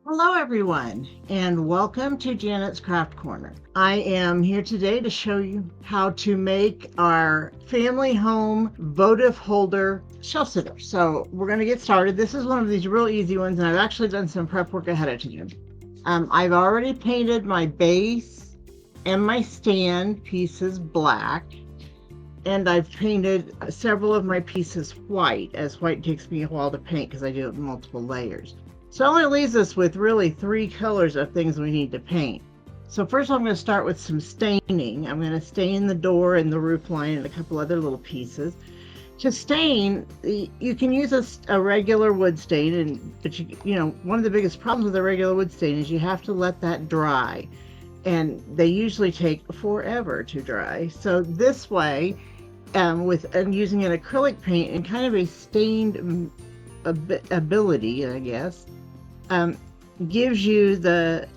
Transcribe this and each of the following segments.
Hello everyone, and welcome to Janet's Craft Corner. I am here today to show you how to make our family home votive holder shelf sitter. So we're going to get started. This is one of these real easy ones, and I've actually done some prep work ahead of time. I've already painted my base and my stand pieces black, and I've painted several of my pieces white, as white takes me a while to paint because I do it in multiple layers. So it only leaves us with really 3 colors of things we need to paint. So first I'm going to start with some staining. I'm going to stain the door and the roof line and a couple other little pieces. To stain, you can use a regular wood stain, but one of the biggest problems with a regular wood stain is you have to let that dry, and they usually take forever to dry. So this way, with using an acrylic paint and kind of a stained ability, I guess, gives you the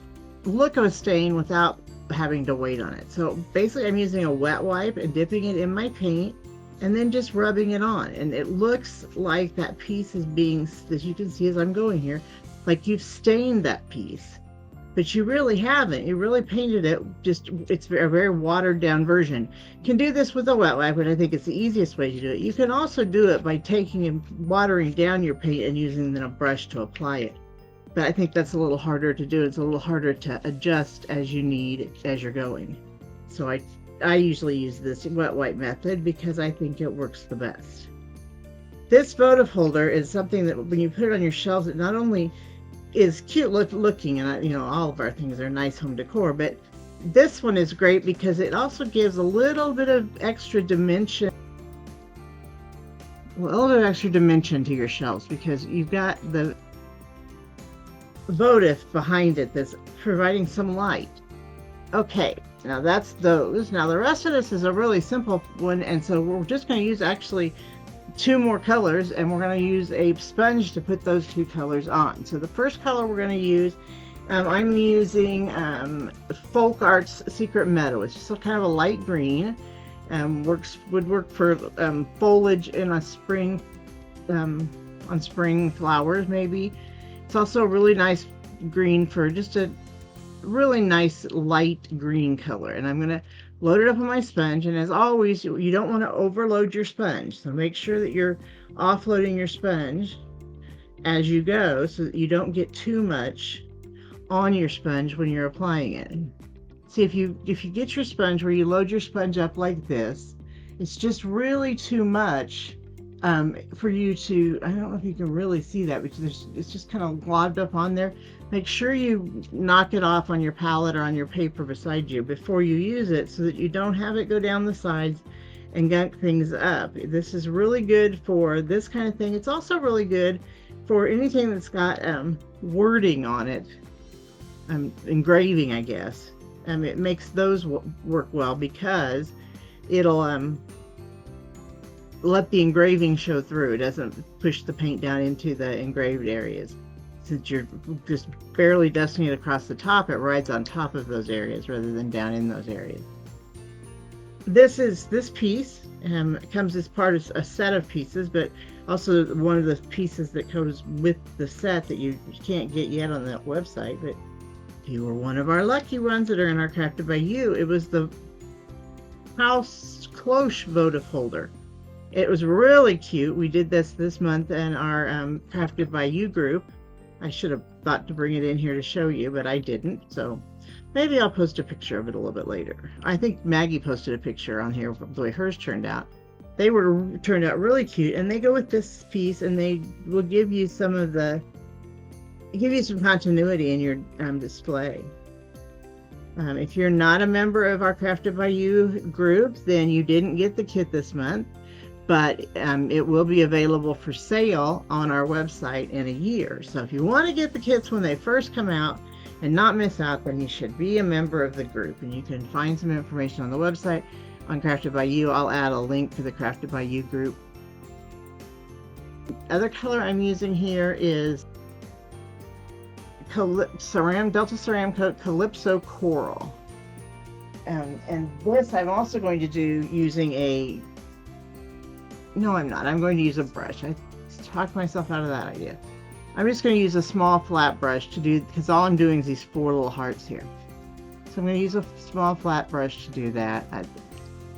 look of a stain without having to wait on it. So basically I'm using a wet wipe and dipping it in my paint and then just rubbing it on, and it looks like that piece is being, as you can see as I'm going here, like you've stained that piece, but you really haven't. You really painted it, just it's a very watered down version. You can do this with a wet wipe, but I think it's the easiest way to do it. You can also do it by taking and watering down your paint and using then a brush to apply it. But I think that's a little harder to do. It's a little harder to adjust as you need as you're going. So I usually use this wet wipe method because I think it works the best. This votive holder is something that when you put it on your shelves, it not only is cute looking, and all of our things are nice home decor, but this one is great because it also gives a little bit of extra dimension. A little bit of extra dimension to your shelves because you've got the votive behind it that's providing some light. Okay, now that's those. Now the rest of this is a really simple one, and so we're just going to use actually 2 more colors, and we're going to use a sponge to put those 2 colors on. So the first color we're going to use, I'm using Folk Art's Secret Meadow. It's just kind of a light green. Would work for foliage in a spring, on spring flowers maybe. It's also a really nice green for just a really nice light green color. And I'm going to load it up on my sponge. And as always, you don't want to overload your sponge. So make sure that you're offloading your sponge as you go so that you don't get too much on your sponge when you're applying it. See, if you get your sponge where you load your sponge up like this, it's just really too much for you to, I don't know if you can really see that because it's just kind of globbed up on there. Make sure you knock it off on your palette or on your paper beside you before you use it so that you don't have it go down the sides and gunk things up. This is really good for this kind of thing. It's also really good for anything that's got wording on it, engraving, I guess. It makes those work well because it'll let the engraving show through. It doesn't push the paint down into the engraved areas. Since you're just barely dusting it across the top, it rides on top of those areas rather than down in those areas. This piece comes as part of a set of pieces, but also one of the pieces that goes with the set that you can't get yet on that website. But if you were one of our lucky ones that are in our Crafted by You, it was the House Cloche votive holder. It was really cute. We did this month in our Crafted by You group. I should have thought to bring it in here to show you, but I didn't. So maybe I'll post a picture of it a little bit later. I think Maggie posted a picture on here of the way hers turned out. They turned out really cute, and they go with this piece, and they will give you some continuity in your display. If you're not a member of our Crafted by You group, then you didn't get the kit this month. But it will be available for sale on our website in a year. So if you want to get the kits when they first come out and not miss out, then you should be a member of the group. And you can find some information on the website on Crafted by You. I'll add a link to the Crafted by You group. The other color I'm using here is Delta Ceram Coat Calypso Coral. And this I'm also going to do using no, I'm not. I'm going to use a brush. I talked myself out of that idea. I'm just going to use a small flat brush to do, because all I'm doing is these 4 little hearts here. So I'm going to use a small flat brush to do that.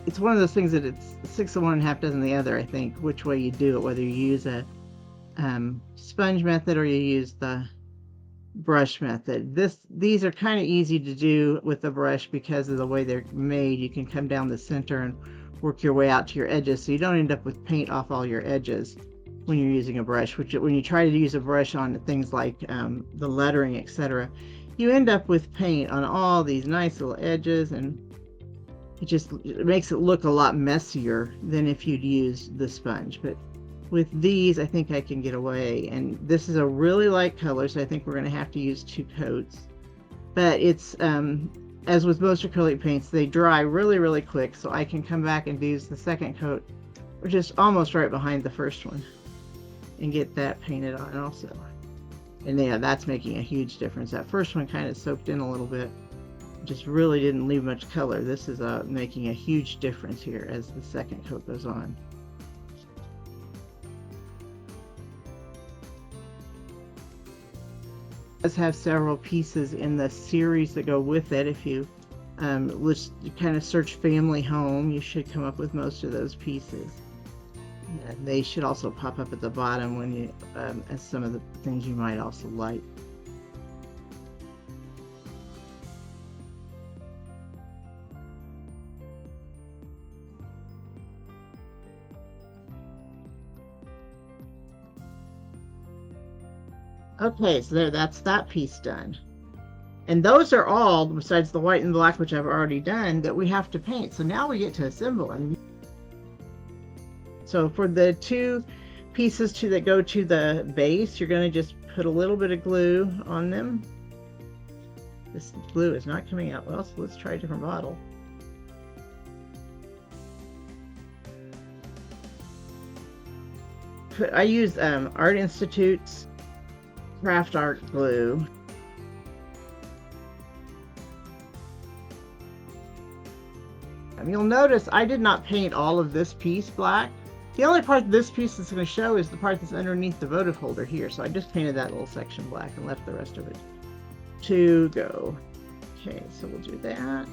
It's one of those things that it's 6 of one and half dozen the other, I think, which way you do it, whether you use a sponge method or you use the brush method. These are kind of easy to do with the brush because of the way they're made. You can come down the center and work your way out to your edges, so you don't end up with paint off all your edges when you're using a brush, which when you try to use a brush on things like the lettering, etc., you end up with paint on all these nice little edges, and it makes it look a lot messier than if you'd use the sponge. But with these, I think I can get away. And this is a really light color, so I think we're going to have to use 2 coats. But it's, as with most acrylic paints, they dry really, really quick, so I can come back and use the second coat, which is almost right behind the first one, and get that painted on also. And yeah, that's making a huge difference. That first one kind of soaked in a little bit, just really didn't leave much color. This is making a huge difference here as the second coat goes on. It does have several pieces in the series that go with it. If you let's kind of search family home, you should come up with most of those pieces. And they should also pop up at the bottom when you as some of the things you might also like. Okay, so that's that piece done. And those are all, besides the white and black, which I've already done, that we have to paint. So now we get to assemble. And so for the 2 pieces that go to the base, you're going to just put a little bit of glue on them. This glue is not coming out well, so let's try a different bottle. I use Art Institute's Craft Art glue. You'll notice I did not paint all of this piece black. The only part of this piece that's going to show is the part that's underneath the votive holder here. So I just painted that little section black and left the rest of it to go. Okay, so we'll do that.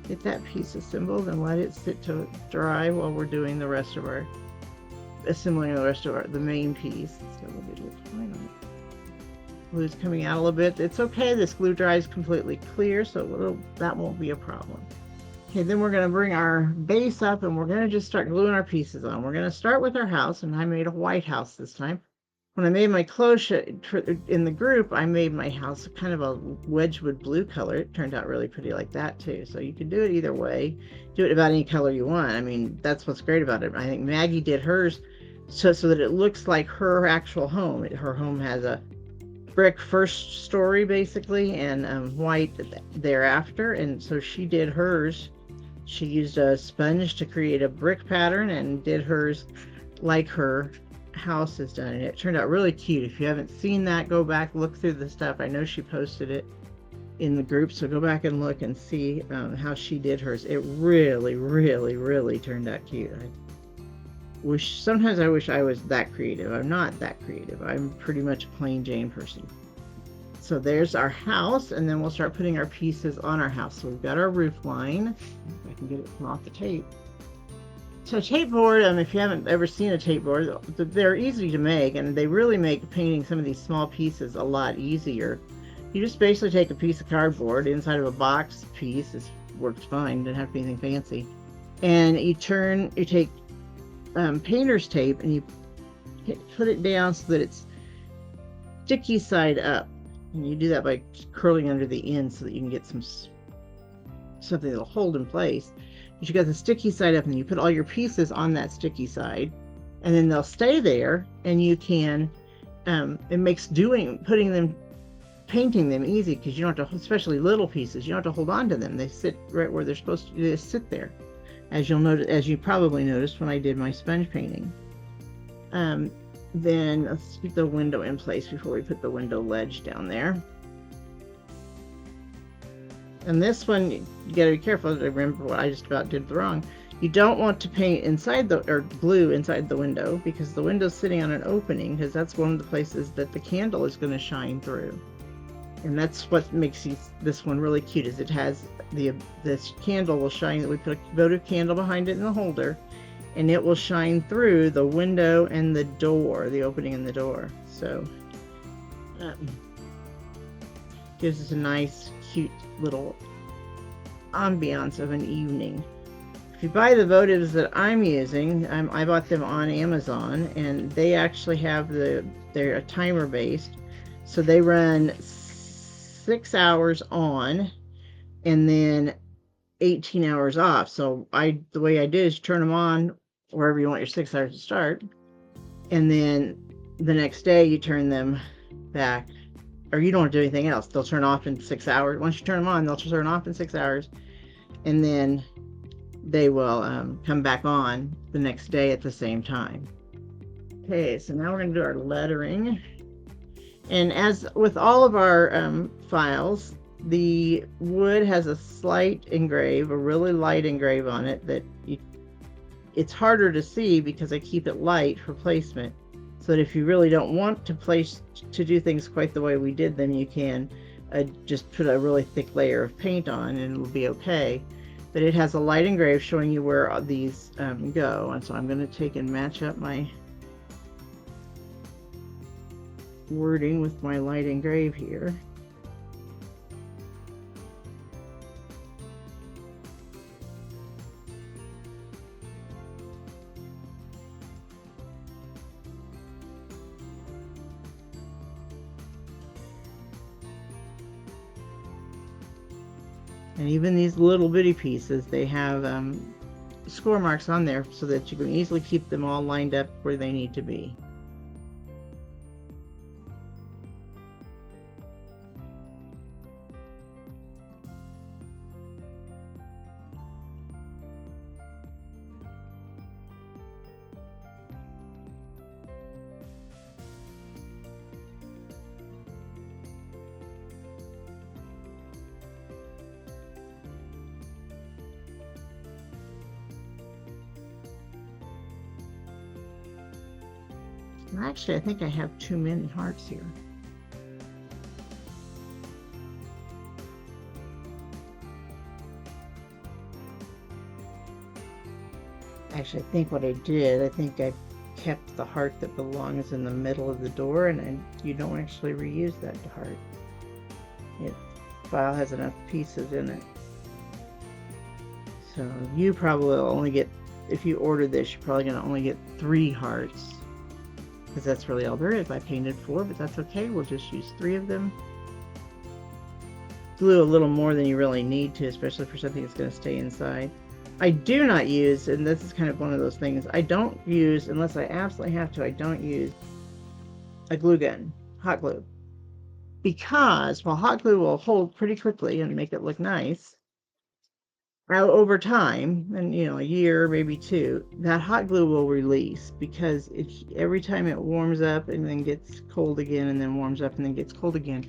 Get that piece assembled and let it sit to dry while we're doing the rest of our assembling the rest of the main piece. So we'll get a little point on it. Glue's coming out a little bit. It's okay. This glue dries completely clear, so that won't be a problem. Okay, then we're going to bring our base up and we're going to just start gluing our pieces on. We're going to start with our house, and I made a white house this time. When I made my clothes in the group, I made my house kind of a Wedgwood blue color. It turned out really pretty like that too. So you can do it either way. Do it about any color you want. I mean, that's what's great about it. I think Maggie did hers so that it looks like her actual home. Her home has a brick first story basically, and white thereafter. And so she did hers. She used a sponge to create a brick pattern and did hers like her house is done, and it turned out really cute. If you haven't seen that, go back, look through the stuff. I know she posted it in the group, so go back and look and see how she did hers. It really, really, really turned out cute. Sometimes I wish I was that creative. I'm not that creative. I'm pretty much a plain Jane person. So there's our house, and then we'll start putting our pieces on our house. So we've got our roof line. If I can get it from off the tape. So tape board, if you haven't ever seen a tape board, they're easy to make, and they really make painting some of these small pieces a lot easier. You just basically take a piece of cardboard inside of a box piece. This works fine, doesn't have to be anything fancy. And you take painter's tape and you put it down so that it's sticky side up. And you do that by curling under the end so that you can get something that'll hold in place. But you got the sticky side up, and you put all your pieces on that sticky side, and then they'll stay there, and you can it makes painting them easy, because you don't have to, especially little pieces, you don't have to hold on to them. They sit right where they're supposed to. They just sit there, as you probably noticed when I did my sponge painting. Then let's keep the window in place before we put the window ledge down there. And this one, you gotta be careful. I remember what I just about did wrong. You don't want to paint inside or glue inside the window, because the window's sitting on an opening, because that's one of the places that the candle is going to shine through. And that's what makes this one really cute, is it has this candle will shine. We put a votive candle behind it in the holder, and it will shine through the window and the door, the opening in the door. So gives us a nice, cute little ambiance of an evening. If you buy the votives that I'm using, I bought them on Amazon, and they actually have they're a timer based, so they run 6 hours on and then 18 hours off. So the way I do is turn them on wherever you want your 6 hours to start, and then the next day you turn them back, or you don't have to do anything else. They'll turn off in 6 hours. Once you turn them on, they'll turn off in 6 hours, and then they will come back on the next day at the same time. Okay, so now we're going to do our lettering. And as with all of our files, the wood has a slight engrave, a really light engrave on it that it's harder to see because I keep it light for placement, so that if you really don't want to do things quite the way we did them, you can just put a really thick layer of paint on and it'll be okay. But it has a light engrave showing you where these go, and so I'm going to take and match up my wording with my light engrave here. And even these little bitty pieces, they have score marks on there so that you can easily keep them all lined up where they need to be. Actually, I think I have too many hearts here. Actually, I think what I did, I think I kept the heart that belongs in the middle of the door, and you don't actually reuse that heart. The file has enough pieces in it. So you probably will only get, if you order this, you're probably going to only get 3 hearts, because that's really all there is. I painted 4, but that's okay. We'll just use 3 of them. Glue a little more than you really need to, especially for something that's going to stay inside. I do not use, and this is kind of one of those things, I don't use, unless I absolutely have to, I don't use a glue gun, hot glue. Because while hot glue will hold pretty quickly and make it look nice, over time, and a year, maybe 2, that hot glue will release, because every time it warms up and then gets cold again, and then warms up and then gets cold again,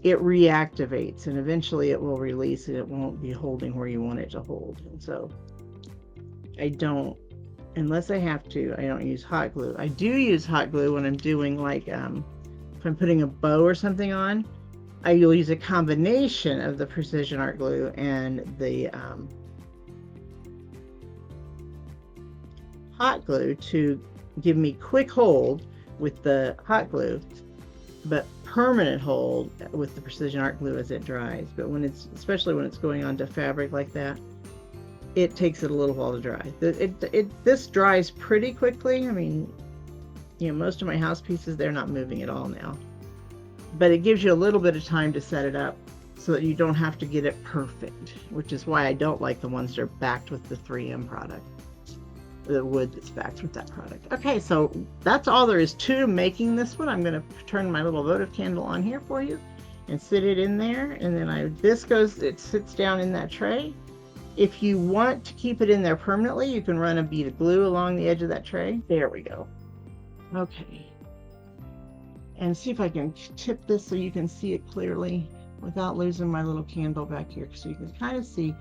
it reactivates, and eventually it will release, and it won't be holding where you want it to hold. And so I don't, unless I have to, I don't use hot glue. I do use hot glue when I'm doing, like, if I'm putting a bow or something on. I will use a combination of the Precision Art glue and the hot glue to give me quick hold with the hot glue, but permanent hold with the Precision Art glue as it dries. But especially when it's going onto fabric like that, it takes it a little while to dry. This dries pretty quickly. I mean, most of my house pieces, they're not moving at all now. But it gives you a little bit of time to set it up so that you don't have to get it perfect, which is why I don't like the ones that are backed with the 3M product, the wood that's backed with that product. Okay, so that's all there is to making this one. I'm going to turn my little votive candle on here for you and sit it in there, and then it sits down in that tray. If you want to keep it in there permanently, you can run a bead of glue along the edge of that tray. There we go. Okay. And see if I can tip this so you can see it clearly without losing my little candle back here, so you can kind of see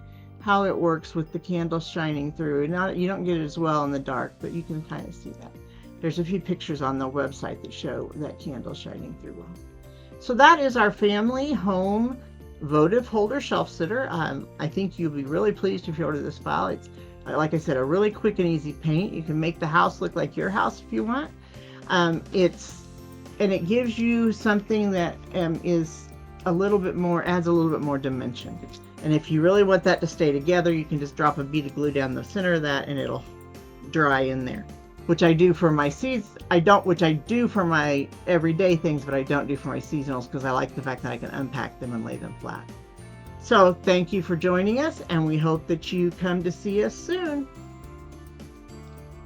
how it works with the candle shining through. You don't get it as well in the dark, but you can kind of see that. There's a few pictures on the website that show that candle shining through well. So that is our family home votive holder shelf sitter. I think you'll be really pleased if you order this file. It's, like I said, a really quick and easy paint. You can make the house look like your house if you want. It gives you something that is a little bit more, adds a little bit more dimension. And if you really want that to stay together, you can just drop a bead of glue down the center of that and it'll dry in there. Which I do for my which I do for my everyday things, but I don't do for my seasonals because I like the fact that I can unpack them and lay them flat. So thank you for joining us, and we hope that you come to see us soon.